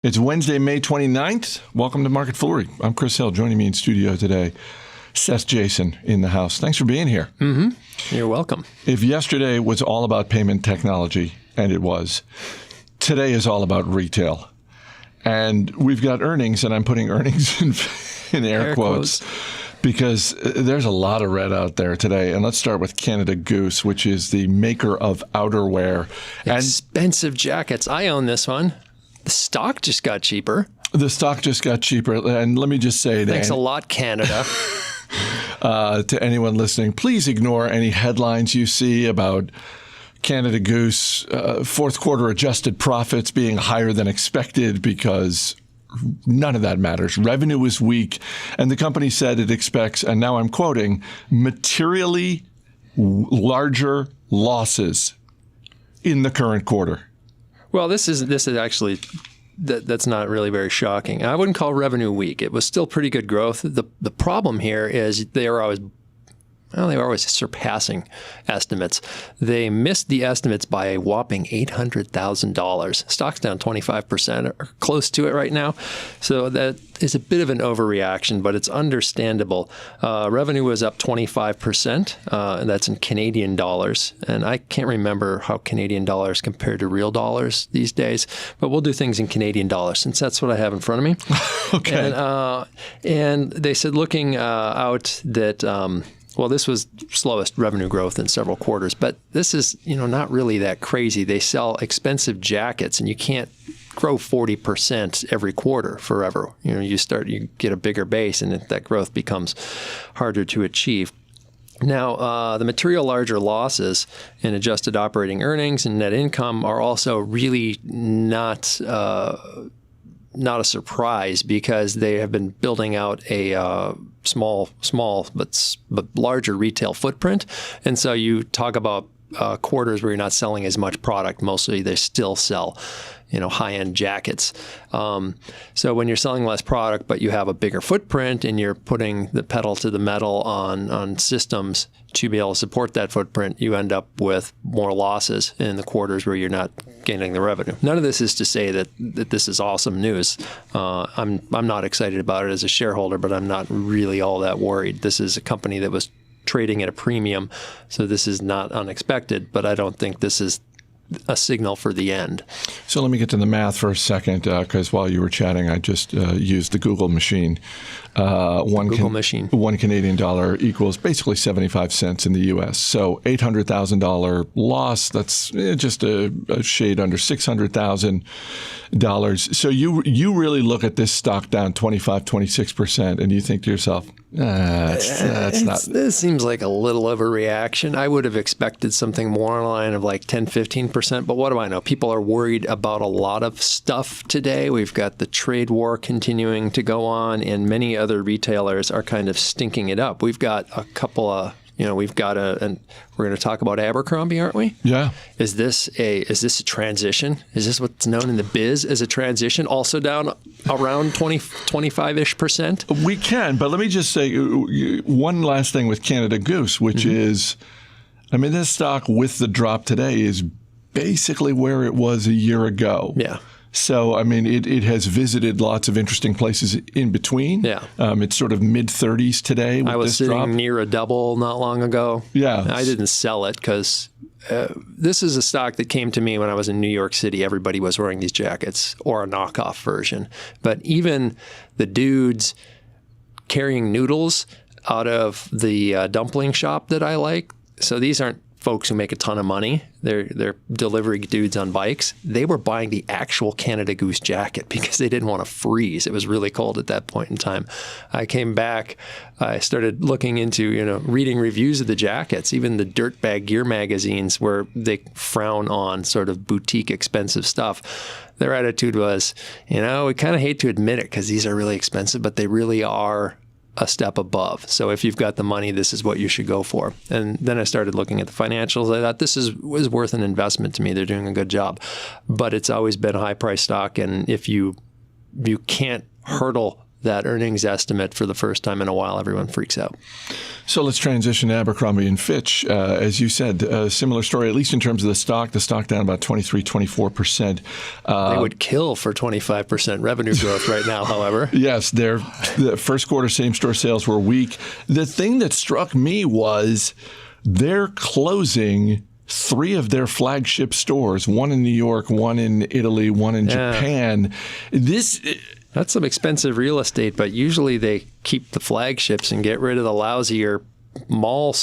It's Wednesday, May 29th. Welcome to MarketFoolery. I'm Chris Hill. Joining me in studio today, Seth Jayson in the house. Thanks for being here. You're welcome. If yesterday was all about payment technology, and it was, today is all about retail. And we've got earnings, and I'm putting earnings in air quotes, because there's a lot of red out there today. And let's start with Canada Goose, which is the maker of outerwear. Expensive jackets. I own this one. The stock just got cheaper. The stock just got cheaper. And let me just say that. Thanks a lot, Canada. To anyone listening, please ignore any headlines you see about Canada Goose fourth quarter adjusted profits being higher than expected, because none of that matters. Revenue was weak, and the company said it expects, and now I'm quoting, materially larger losses in the current quarter. Well, this is actually that's not really very shocking. I wouldn't call revenue weak. It was still pretty good growth. The problem here is they were always surpassing estimates. They missed the estimates by a whopping $800,000. Stock's down 25% or close to it right now. So that is a bit of an overreaction, but it's understandable. Revenue was up 25%, and that's in Canadian dollars. And I can't remember how Canadian dollars compare to real dollars these days, but we'll do things in Canadian dollars since that's what I have in front of me. Okay. And they said looking out that well, this was slowest revenue growth in several quarters, but this is, not really that crazy. They sell expensive jackets, and you can't grow 40% every quarter forever. You get a bigger base, and that growth becomes harder to achieve. Now, the material larger losses in adjusted operating earnings and net income are also really not a surprise, because they have been building out a small but larger retail footprint. And so you talk about quarters where you're not selling as much product. Mostly they still sell, high-end jackets. So when you're selling less product, but you have a bigger footprint and you're putting the pedal to the metal on systems to be able to support that footprint, you end up with more losses in the quarters where you're not gaining the revenue. None of this is to say that this is awesome news. I'm not excited about it as a shareholder, but I'm not really all that worried. This is a company that was trading at a premium, so this is not unexpected, but I don't think this is a signal for the end. So let me get to the math for a second, because while you were chatting, I just used the Google machine. One Canadian dollar equals basically 75 cents in the U.S. So $800,000 loss, that's just a shade under $600,000. So you really look at this stock down 26%, and you think to yourself, that's not. This seems like a little overreaction. I would have expected something more in the line of like 10-15%, but what do I know? People are worried about a lot of stuff today. We've got the trade war continuing to go on, and many other retailers are kind of stinking it up. We've got a couple of, and we're going to talk about Abercrombie, aren't we? Yeah. Is this a transition? Is this what's known in the biz as a transition? Also down around 25-ish%? We can, but let me just say one last thing with Canada Goose, which is, this stock with the drop today is basically where it was a year ago. Yeah. So, it has visited lots of interesting places in between. Yeah. It's sort of mid-30s today with I was this sitting drop. near a double not long ago. Yeah. I didn't sell it because this is a stock that came to me when I was in New York City. Everybody was wearing these jackets, or a knockoff version. But even the dudes carrying noodles out of the dumpling shop that I like, so these aren't folks who make a ton of money. They're delivery dudes on bikes. They were buying the actual Canada Goose jacket because they didn't want to freeze. It was really cold at that point in time. I came back. I started looking into, reading reviews of the jackets, even the dirtbag gear magazines where they frown on sort of boutique expensive stuff. Their attitude was, we kind of hate to admit it because these are really expensive, but they really are a step above. So if you've got the money, this is what you should go for. And then I started looking at the financials. I thought this was worth an investment to me. They're doing a good job. But it's always been a high price stock. And if you can't hurdle that earnings estimate for the first time in a while, everyone freaks out. So let's transition to Abercrombie and Fitch. As you said, a similar story, at least in terms of the stock down about 23-24%. They would kill for 25% revenue growth right now, however. Yes, the first quarter same-store sales were weak. The thing that struck me was they're closing 3 of their flagship stores, one in New York, one in Italy, one in Japan. That's some expensive real estate, but usually they keep the flagships and get rid of the lousier mall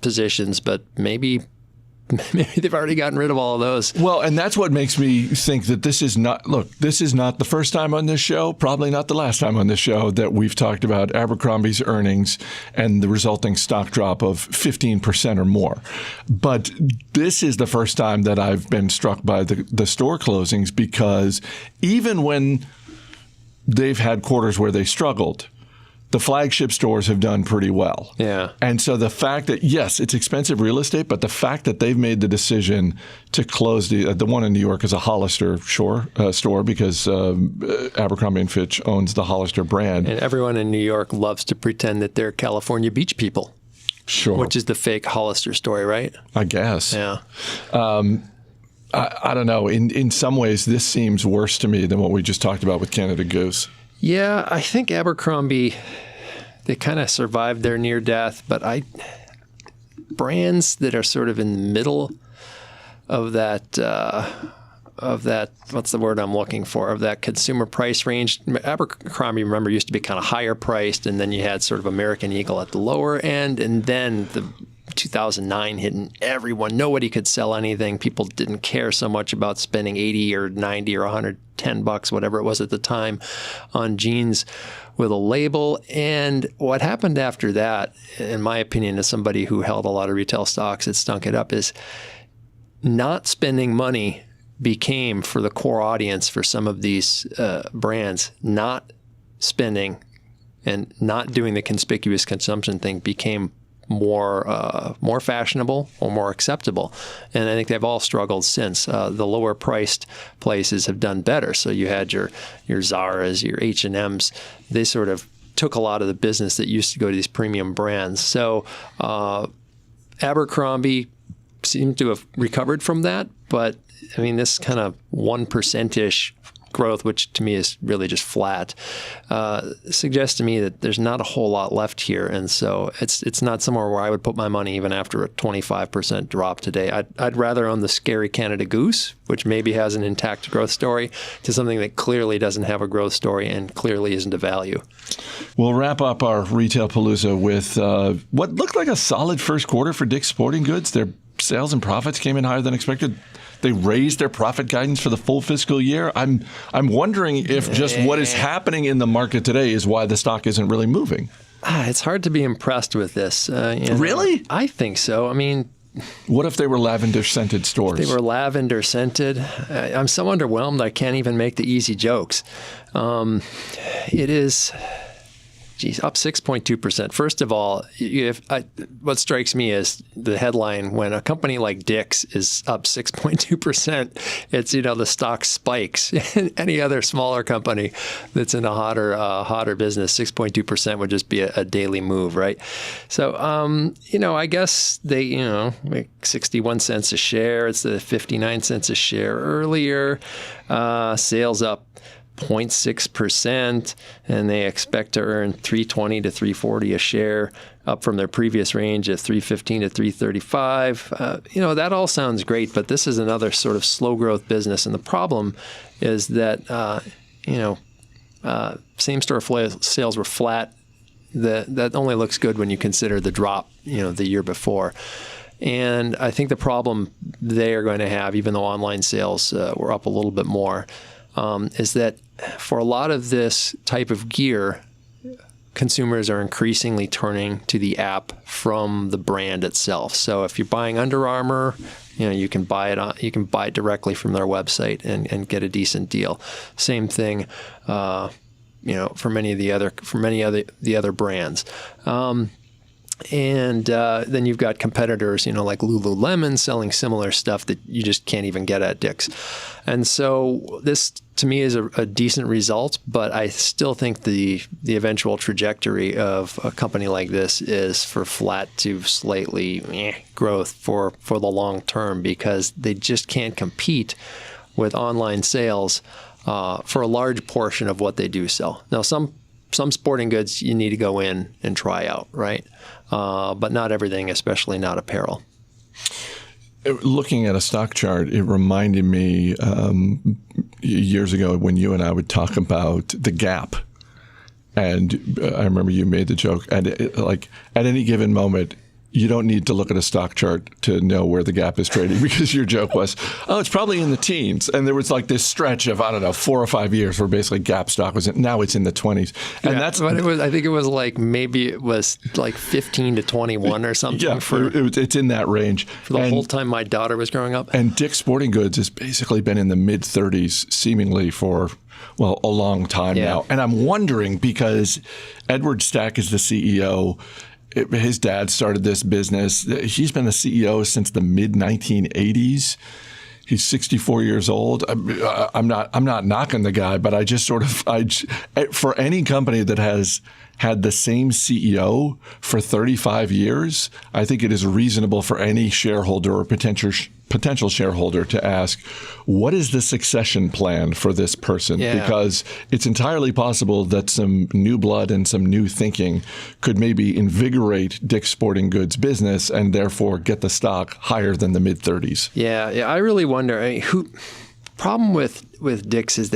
positions, but maybe they've already gotten rid of all of those. Well, and that's what makes me think that this is not the first time on this show, probably not the last time on this show that we've talked about Abercrombie's earnings and the resulting stock drop of 15% or more. But this is the first time that I've been struck by the store closings, because even when they've had quarters where they struggled, the flagship stores have done pretty well. Yeah. And so the fact that, yes, it's expensive real estate, but the fact that they've made the decision to close the one in New York is a Hollister store, because Abercrombie & Fitch owns the Hollister brand. And everyone in New York loves to pretend that they're California beach people. Sure. Which is the fake Hollister story, right? I guess. Yeah. I don't know. In some ways, this seems worse to me than what we just talked about with Canada Goose. Yeah, I think Abercrombie, they kind of survived their near death, but brands that are sort of in the middle of that, what's the word I'm looking for, of that consumer price range. Abercrombie, remember, used to be kind of higher priced, and then you had sort of American Eagle at the lower end, and then the 2009 hit and nobody could sell anything. People didn't care so much about spending 80 or 90 or $110, whatever it was at the time, on jeans with a label. And what happened after that, in my opinion, as somebody who held a lot of retail stocks that stunk it up, is not spending money became, for the core audience for some of these brands, not spending and not doing the conspicuous consumption thing became more fashionable or more acceptable. And I think they've all struggled since. The lower priced places have done better. So you had your Zara's, your H&M's. They sort of took a lot of the business that used to go to these premium brands. So Abercrombie seemed to have recovered from that. But I mean, this kind of 1%-ish growth, which to me is really just flat, suggests to me that there's not a whole lot left here. And so it's not somewhere where I would put my money even after a 25% drop today. I'd rather own the scary Canada Goose, which maybe has an intact growth story, to something that clearly doesn't have a growth story and clearly isn't a value. We'll wrap up our Retail Palooza with what looked like a solid first quarter for Dick's Sporting Goods. Their sales and profits came in higher than expected. They raised their profit guidance for the full fiscal year. I'm wondering if just what is happening in the market today is why the stock isn't really moving. It's hard to be impressed with this. Really? I think so. I mean, what if they were lavender-scented stores? They were lavender-scented. I'm so underwhelmed I can't even make the easy jokes. It is... up 6.2%. First of all, what strikes me is the headline: when a company like Dick's is up 6.2%, it's, the stock spikes. Any other smaller company that's in a hotter business, 6.2% would just be a daily move, right? So, I guess they, make 61 cents a share. It's the 59 cents a share earlier. Sales up 0.6%, and they expect to earn $3.20 to $3.40 a share, up from their previous range of $3.15 to $3.35. That all sounds great, but this is another sort of slow growth business, and the problem is that same-store sales were flat. That only looks good when you consider the drop, the year before. And I think the problem they are going to have, even though online sales were up a little bit more, is that for a lot of this type of gear, consumers are increasingly turning to the app from the brand itself. So if you're buying Under Armour, you can buy it directly from their website and get a decent deal. Same thing, for many of the other brands. And then you've got competitors, like Lululemon selling similar stuff that you just can't even get at Dick's. And so this, to me, is a decent result, but I still think the eventual trajectory of a company like this is for flat to slightly growth for the long term, because they just can't compete with online sales for a large portion of what they do sell. Now, some sporting goods you need to go in and try out, right? But not everything, especially not apparel. Looking at a stock chart, it reminded me years ago when you and I would talk about the Gap. And I remember you made the joke, and at any given moment, you don't need to look at a stock chart to know where the Gap is trading, because your joke was, oh, it's probably in the teens. And there was like this stretch of, 4 or 5 years where basically Gap stock was now it's in the 20s. And that's but I think it was maybe it was 15 to 21 or something. Yeah, it's in that range. For the whole time my daughter was growing up. And Dick's Sporting Goods has basically been in the mid 30s seemingly for a long time now. And I'm wondering, because Edward Stack is the CEO. His dad started this business. He's been the CEO since the mid 1980s. He's 64 years old. I'm not knocking the guy, but I just for any company that has had the same CEO for 35 years, I think it is reasonable for any shareholder or potential shareholder to ask, what is the succession plan for this person? Yeah. Because it's entirely possible that some new blood and some new thinking could maybe invigorate Dick's Sporting Goods business and therefore get the stock higher than the mid 30s. Yeah, I really wonder. Problem with Dick's is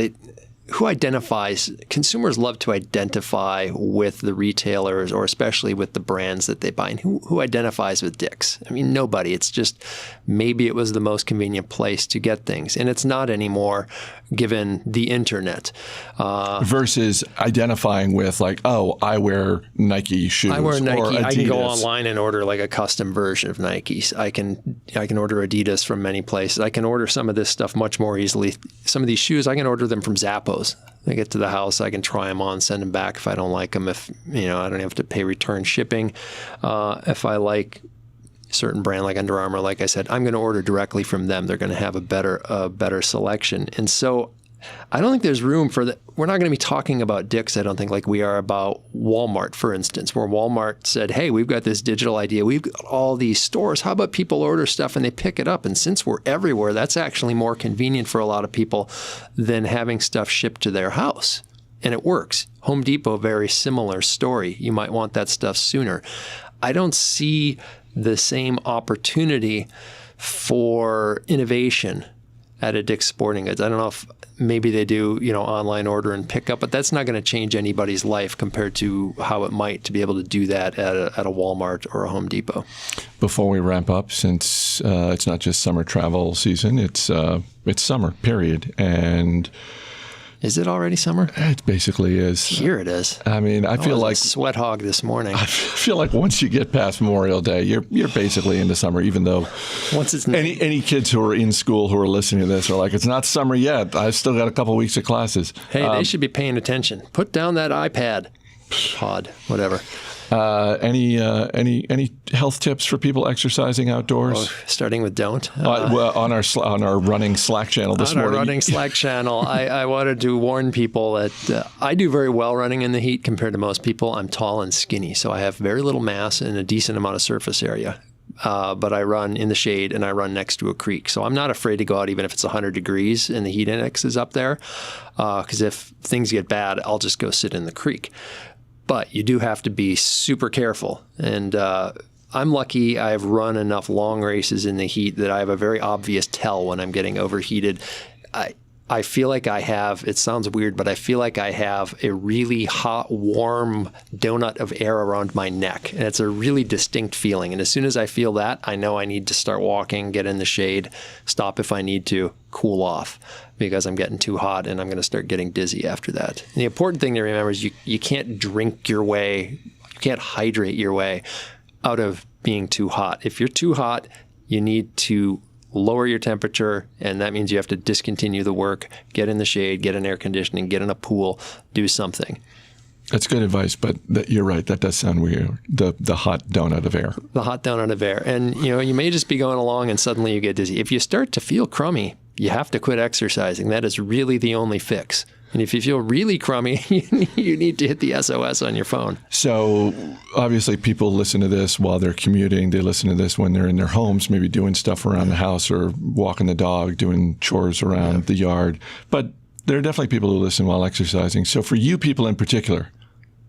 who identifies, consumers love to identify with the retailers, or especially with the brands that they buy. And who identifies with Dick's? I mean, nobody. It's just maybe it was the most convenient place to get things. And it's not anymore, given the internet. Versus identifying with I wear Nike shoes. I wear Nike. Or Adidas. I can go online and order a custom version of Nikes. I can order Adidas from many places. I can order some of this stuff much more easily. Some of these shoes, I can order them from Zappos. I get to the house, I can try them on, send them back if I don't like them. If I don't have to pay return shipping. If I like a certain brand like Under Armour, like I said, I'm going to order directly from them. They're going to have a better selection. And so I don't think there's room for that. We're not going to be talking about Dick's, I don't think, like we are about Walmart, for instance, where Walmart said, hey, we've got this digital idea. We've got all these stores. How about people order stuff and they pick it up? And since we're everywhere, that's actually more convenient for a lot of people than having stuff shipped to their house. And it works. Home Depot, very similar story. You might want that stuff sooner. I don't see the same opportunity for innovation at a Dick's Sporting Goods. I don't know if maybe they do, online order and pick up, but that's not going to change anybody's life compared to how it might to be able to do that at a Walmart or a Home Depot. Before we wrap up, since it's not just summer travel season, it's summer, period. And is it already summer? It basically is. Here it is. I mean, I feel like a sweat hog this morning. I feel like once you get past Memorial Day, you're basically into summer. Even though once it's any kids who are in school who are listening to this are like, it's not summer yet. I've still got a couple weeks of classes. Hey, they should be paying attention. Put down that iPad, pod, whatever. Any health tips for people exercising outdoors? Oh, starting with don't. On our running Slack channel this morning. On our running Slack channel, I wanted to warn people that I do very well running in the heat compared to most people. I'm tall and skinny, so I have very little mass and a decent amount of surface area. But I run in the shade and I run next to a creek. So I'm not afraid to go out even if it's 100 degrees and the heat index is up there. Because if things get bad, I'll just go sit in the creek. But you do have to be super careful. And I'm lucky I've run enough long races in the heat that I have a very obvious tell when I'm getting overheated. I feel like I have, it sounds weird, but I feel like I have a really hot, warm donut of air around my neck. And it's a really distinct feeling. And as soon as I feel that, I know I need to start walking, get in the shade, stop if I need to, cool off, because I'm getting too hot and I'm going to start getting dizzy after that. And the important thing to remember is you can't drink your way, you can't hydrate your way out of being too hot. If you're too hot, you need to lower your temperature, and that means you have to discontinue the work, get in the shade, get in air conditioning, get in a pool, do something. That's good advice, but you're right. That does sound weird. The hot donut of air. The hot donut of air. And, you may just be going along and suddenly you get dizzy. If you start to feel crummy, you have to quit exercising. That is really the only fix. And if you feel really crummy, you need to hit the SOS on your phone. So obviously people listen to this while they're commuting. They listen to this when they're in their homes, maybe doing stuff around the house or walking the dog, doing chores around the yard. But there are definitely people who listen while exercising. So for you people in particular,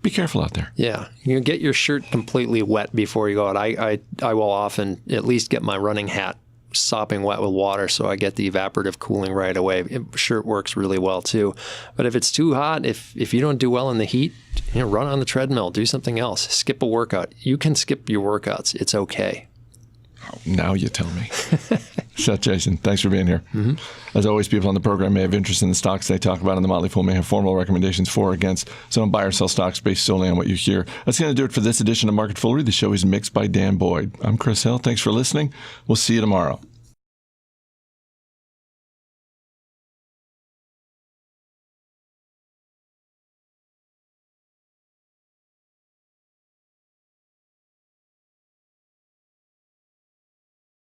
be careful out there. Yeah. You get your shirt completely wet before you go out. I will often at least get my running hat sopping wet with water so I get the evaporative cooling right away. Shirt works really well too. But if it's too hot, if you don't do well in the heat, run on the treadmill, do something else, skip a workout. You can skip your workouts. It's okay. Oh, now you tell me. Seth Jayson, thanks for being here. Mm-hmm. As always, people on the program may have interest in the stocks they talk about, and the Motley Fool may have formal recommendations for or against. So don't buy or sell stocks based solely on what you hear. That's going to do it for this edition of Market Foolery. The show is mixed by Dan Boyd. I'm Chris Hill. Thanks for listening. We'll see you tomorrow.